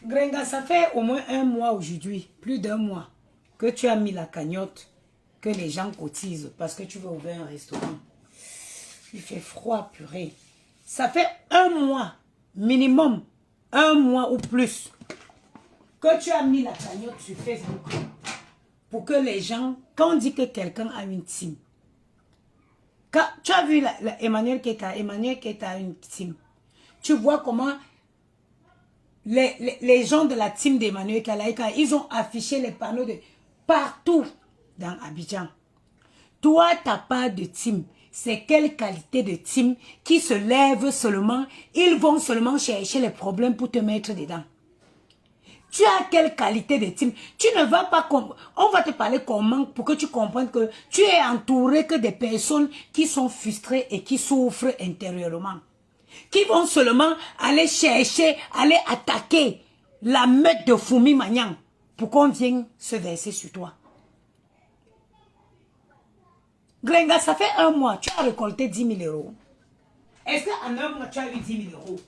Grenga, ça fait au moins un mois aujourd'hui, plus d'un mois, que tu as mis la cagnotte, que les gens cotisent parce que tu veux ouvrir un restaurant. Il fait froid, purée. Ça fait un mois, minimum, un mois ou plus, que tu as mis la cagnotte sur Facebook pour que les gens, quand on dit que quelqu'un a une team, quand, tu as vu Emmanuel Keta a une team, tu vois comment les gens de la team d'Emmanuel Kalaïka, ils ont affiché les panneaux de partout dans Abidjan. Toi, tu n'as pas de team. C'est quelle qualité de team qui se lève seulement, ils vont seulement chercher les problèmes pour te mettre dedans. Tu as quelle qualité de team? Tu ne vas pas... On va te parler comment pour que tu comprennes que tu es entouré que des personnes qui sont frustrées et qui souffrent intérieurement. Qui vont seulement aller chercher, aller attaquer la meute de Foumi Magnan pour qu'on vienne se verser sur toi. Grenga, ça fait un mois, tu as récolté 10 000 euros. Est-ce qu'en un mois, tu as eu 10 000 euros?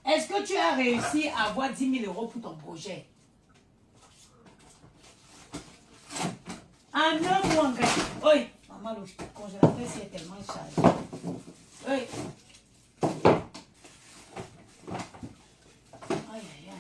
Est-ce que tu as réussi à avoir 10 000 euros pour ton projet? En un mois, Grenga. Oui, maman, le congélateur est tellement chargé. Oui. Aïe, aïe, aïe.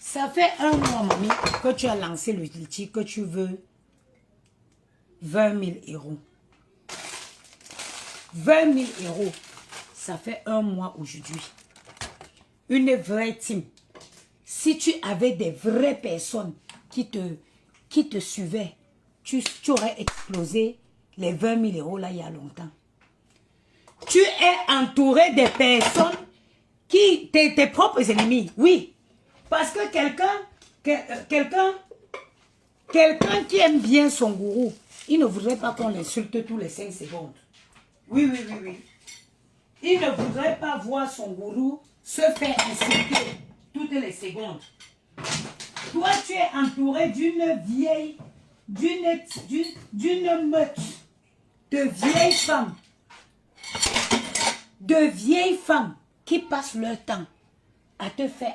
Ça fait un mois, mamie, que tu as lancé le litige, que tu veux 20 000 euros. 20 000 euros, ça fait un mois aujourd'hui. Une vraie team. Si tu avais des vraies personnes qui te suivaient, tu aurais explosé les 20 000 euros là il y a longtemps. Tu es entouré des personnes qui, tes propres ennemis, oui. Parce que quelqu'un qui aime bien son gourou, il ne voudrait pas qu'on l'insulte tous les 5 secondes. Oui, oui, oui, oui. Il ne voudrait pas voir son gourou se faire insulter toutes les secondes. Toi, tu es entouré d'une meute de vieilles femmes qui passent leur temps à te faire...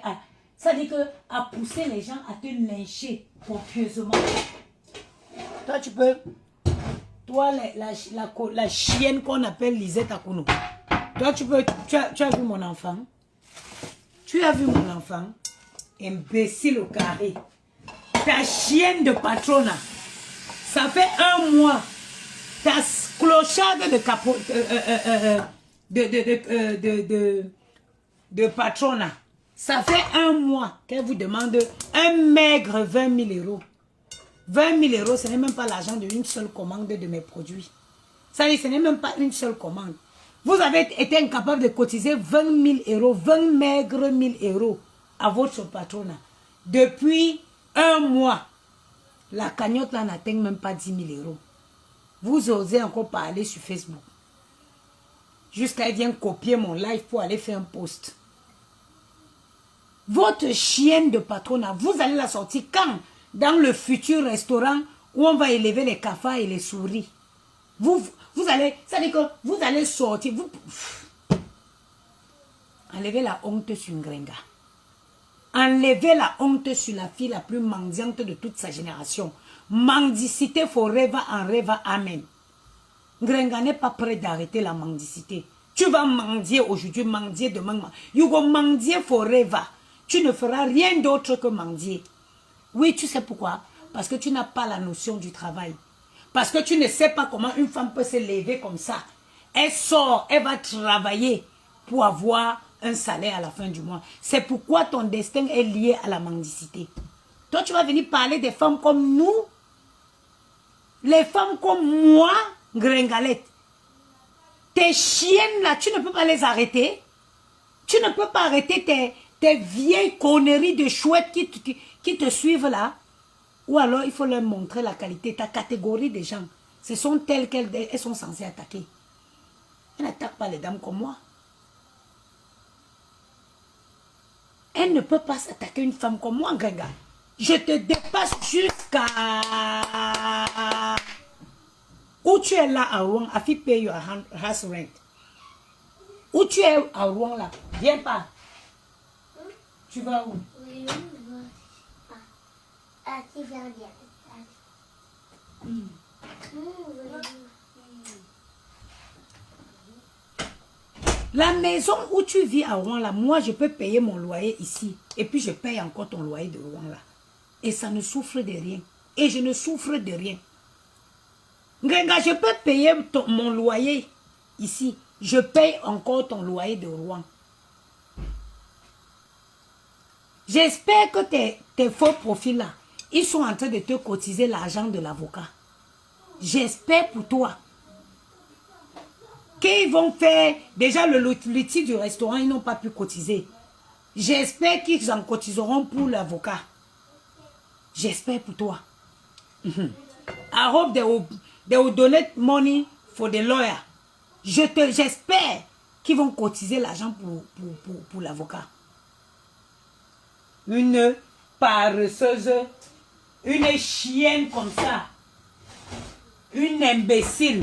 Ça dit que à pousser les gens à te lyncher copieusement. Toi, tu peux... Toi, la chienne qu'on appelle Lisette Akuno. Toi, tu peux... Tu as vu mon enfant? Tu as vu mon enfant? Imbécile au carré. Ta chienne de patronat. Ça fait un mois. Ta clochade de patronat. Ça fait un mois qu'elle vous demande un maigre 20 000 euros. 20 000 euros, ce n'est même pas l'argent d'une seule commande de mes produits. Ça dit, ce n'est même pas une seule commande. Vous avez été incapable de cotiser 20 000 euros, 20 maigres 1000 euros à votre patronat. Depuis un mois, la cagnotte là n'atteint même pas 10 000 euros. Vous osez encore parler sur Facebook. Jusqu'à elle vient copier mon live pour aller faire un post. Votre chienne de patronat, vous allez la sortir quand? Dans le futur restaurant où on va élever les cafards et les souris. Vous allez, ça dit que vous allez sortir. Enlevez la honte sur Grenga. Enlevez la honte sur la fille la plus mendiante de toute sa génération. Mendicité forever and ever, amen. Grenga n'est pas prêt d'arrêter la mendicité. Tu vas mendier aujourd'hui, mendier demain. You go mendier forever. Tu ne feras rien d'autre que mendier. Oui, tu sais pourquoi? Parce que tu n'as pas la notion du travail. Parce que tu ne sais pas comment une femme peut se lever comme ça. Elle sort, elle va travailler pour avoir un salaire à la fin du mois. C'est pourquoi ton destin est lié à la mendicité. Toi, tu vas venir parler des femmes comme nous. Les femmes comme moi, Gringalette. Tes chiennes là, tu ne peux pas les arrêter. Tu ne peux pas arrêter tes vieilles conneries de chouettes qui te suivent là. Ou alors, il faut leur montrer la qualité, ta catégorie des gens. Ce sont telles qu'elles sont censées attaquer. Elles n'attaquent pas les dames comme moi. Elle ne peut pas s'attaquer à une femme comme moi, Gringa. Je te dépasse jusqu'à... Où tu es là à Rouen, Afi paye your house rent. Où tu es à Rouen là, viens pas. Tu vas où? Oui, qui vient bien. La maison où tu vis à Rouen là, moi je peux payer mon loyer ici. Et puis je paye encore ton loyer de Rouen là. Et ça ne souffre de rien. Et je ne souffre de rien. Grenga, je peux payer mon loyer ici. Je paye encore ton loyer de Rouen. J'espère que tes faux profils là, ils sont en train de te cotiser l'argent de l'avocat. J'espère pour toi. Qu'ils vont faire, déjà le titre du restaurant, ils n'ont pas pu cotiser. J'espère qu'ils en cotiseront pour l'avocat. J'espère pour toi. I hope they will donate money for the lawyer. J'espère qu'ils vont cotiser l'argent pour l'avocat. Une paresseuse, une chienne comme ça, une imbécile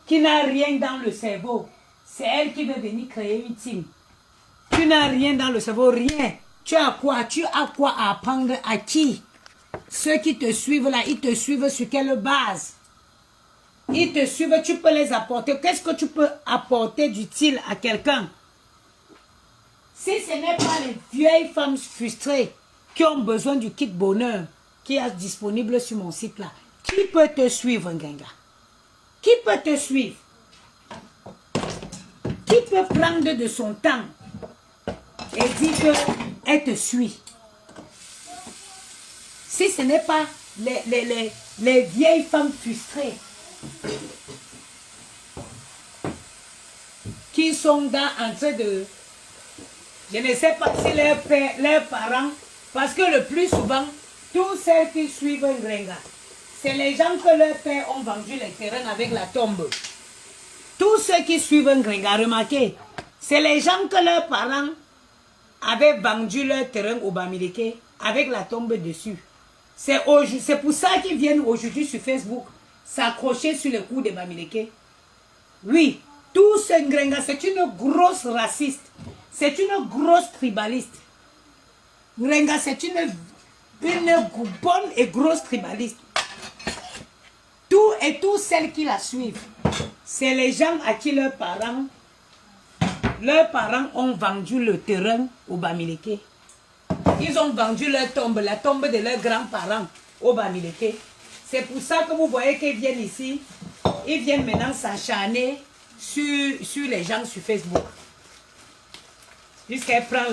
qui n'a rien dans le cerveau. C'est elle qui veut venir créer une team. Tu n'as rien dans le cerveau, rien. Tu as quoi? Tu as quoi à apprendre à qui? Ceux qui te suivent là, ils te suivent sur quelle base? Ils te suivent, tu peux les apporter. Qu'est-ce que tu peux apporter d'utile à quelqu'un? Si ce n'est pas les vieilles femmes frustrées qui ont besoin du kit bonheur qui est disponible sur mon site là, qui peut te suivre, Ngenga? Qui peut te suivre? Qui peut prendre de son temps et dire qu'elle te suit? Si ce n'est pas les vieilles femmes frustrées qui sont en train de... Je ne sais pas si leurs parents... Parce que le plus souvent, tous ceux qui suivent Ngenga, c'est les gens que leurs pères ont vendu les terrains avec la tombe. Tous ceux qui suivent Ngenga, remarquez, c'est les gens que leurs parents avaient vendu leur terrain au Bamileke avec la tombe dessus. C'est pour ça qu'ils viennent aujourd'hui sur Facebook s'accrocher sur le cou de Bamileke. Oui, tout ce Ngenga, c'est une grosse raciste. C'est une grosse tribaliste. Ngenga, c'est une bonne et grosse tribaliste. Tous celles qui la suivent, c'est les gens à qui leurs parents ont vendu le terrain au Bamileke. Ils ont vendu leur tombe, la tombe de leurs grands-parents au Bamileke. C'est pour ça que vous voyez qu'ils viennent ici. Ils viennent maintenant s'acharner sur les gens sur Facebook. Jusqu'elle prend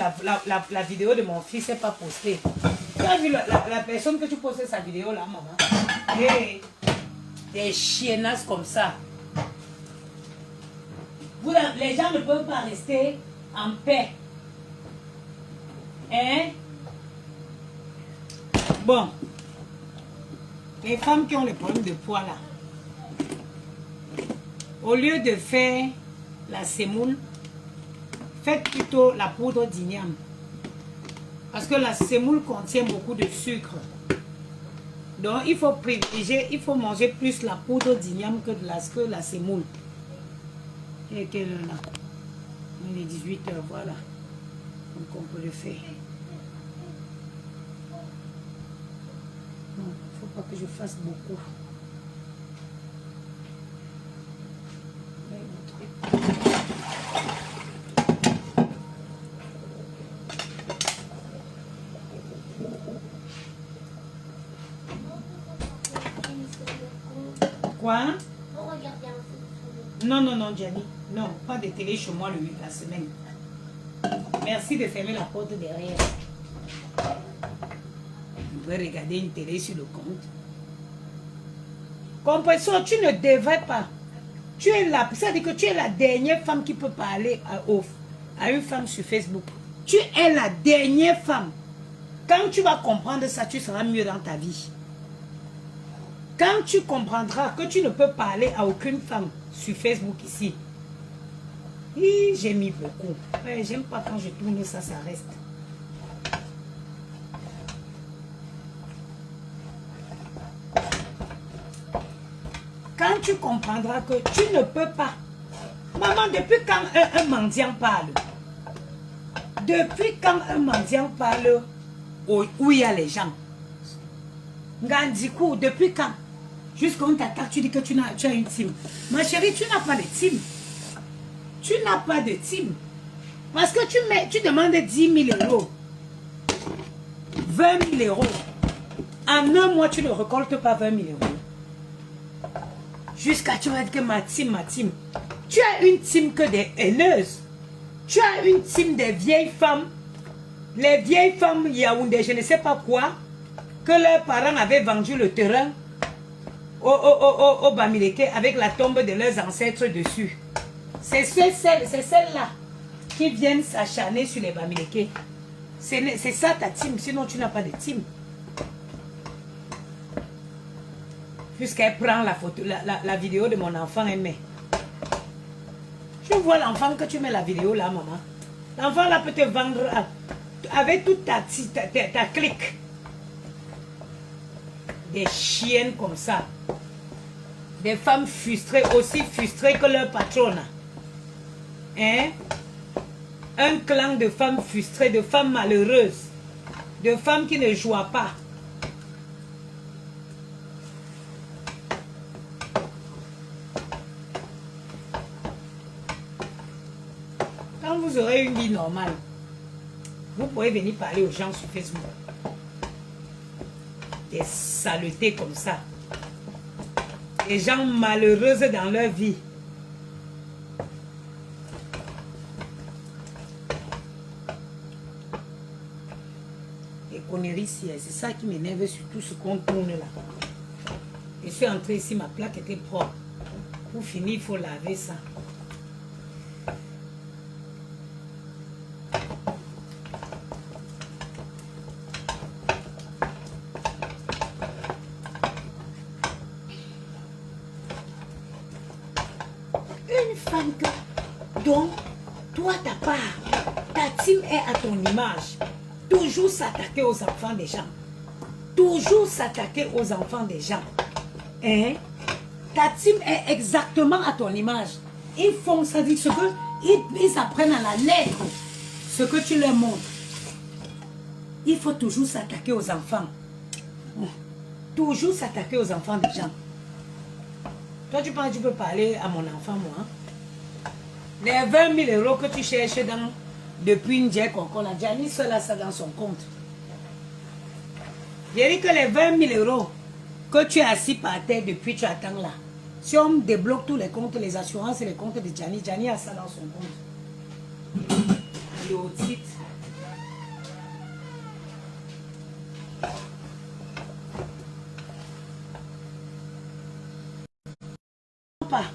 la vidéo de mon fils, c'est pas posté. Tu as vu la personne que tu postais sa vidéo là, maman? Hey, des chiennasses comme ça. Les gens ne peuvent pas rester en paix. Hein? Bon. Les femmes qui ont les problèmes de poids là, au lieu de faire la semoule, faites plutôt la poudre d'igname. Parce que la semoule contient beaucoup de sucre. Donc il faut privilégier, il faut manger plus la poudre d'igname que la semoule. Et quelle heure là? Il est 18 h, voilà. Donc on peut le faire. Non, il ne faut pas que je fasse beaucoup. Quoi? Non, non, non, Gianni. Non, pas de télé chez moi la semaine. Merci de fermer la porte derrière. Je vais regarder une télé sur le compte. Comprension, tu ne devrais pas. Tu es là, ça veut dire que tu es la dernière femme qui peut parler à une femme sur Facebook. Tu es la dernière femme. Quand tu vas comprendre ça, tu seras mieux dans ta vie. Quand tu comprendras que tu ne peux parler à aucune femme sur Facebook ici. J'ai mis beaucoup. Ouais, j'aime pas quand je tourne ça, ça reste. tu comprendras que tu ne peux pas. Maman, depuis quand un mendiant parle? Depuis quand un mendiant parle où il y a les gens? Gandikou, depuis quand? Jusqu'à on t'attaque, tu dis que tu as une team. Ma chérie, tu n'as pas de team. Tu n'as pas de team. Parce que tu demandes 10 000 euros. 20 000 euros. En un mois, tu ne récoltes pas 20 000 euros. Jusqu'à tu vas dire que ma team. Tu as une team que des haineuses. Tu as une team des vieilles femmes. Les vieilles femmes Yaoundé, je ne sais pas quoi, que leurs parents avaient vendu le terrain au Bamileke avec la tombe de leurs ancêtres dessus. C'est celles-là qui viennent s'acharner sur les Bamileke. C'est ça ta team, sinon tu n'as pas de team. Puisqu'elle prend la photo, la vidéo de mon enfant, elle met. Je vois l'enfant que tu mets la vidéo là, maman. L'enfant là peut te vendre avec toute ta clique. Des chiennes comme ça. Des femmes frustrées, aussi frustrées que leur patronne. Hein? Un clan de femmes frustrées, de femmes malheureuses. De femmes qui ne jouent pas. Quand vous aurez une vie normale, vous pourrez venir parler aux gens sur Facebook. Des saletés comme ça. Des gens malheureux dans leur vie. Les conneries, c'est ça qui m'énerve sur tout ce qu'on tourne là. Je suis entrée ici, ma plaque était propre. Pour finir, il faut laver ça. Une femme dont toi ta part, ta team est à ton image. Toujours s'attaquer aux enfants des gens. Toujours s'attaquer aux enfants des gens. Hein? Ta team est exactement à ton image. Ils font ça, dit ce que ils apprennent à la lettre. Ce que tu leur montres. Il faut toujours s'attaquer aux enfants. Toujours s'attaquer aux enfants des gens. Toi, tu penses que tu peux parler à mon enfant, moi? Les 20 000 euros que tu cherches depuis une Jack on a déjà mis cela ça dans son compte. J'ai dit que les 20 000 euros que tu as assis par terre depuis tu attends là. Si on débloque tous les comptes, les assurances et les comptes de Gianni, Gianni a ça dans son compte. Le haut titre. Pas.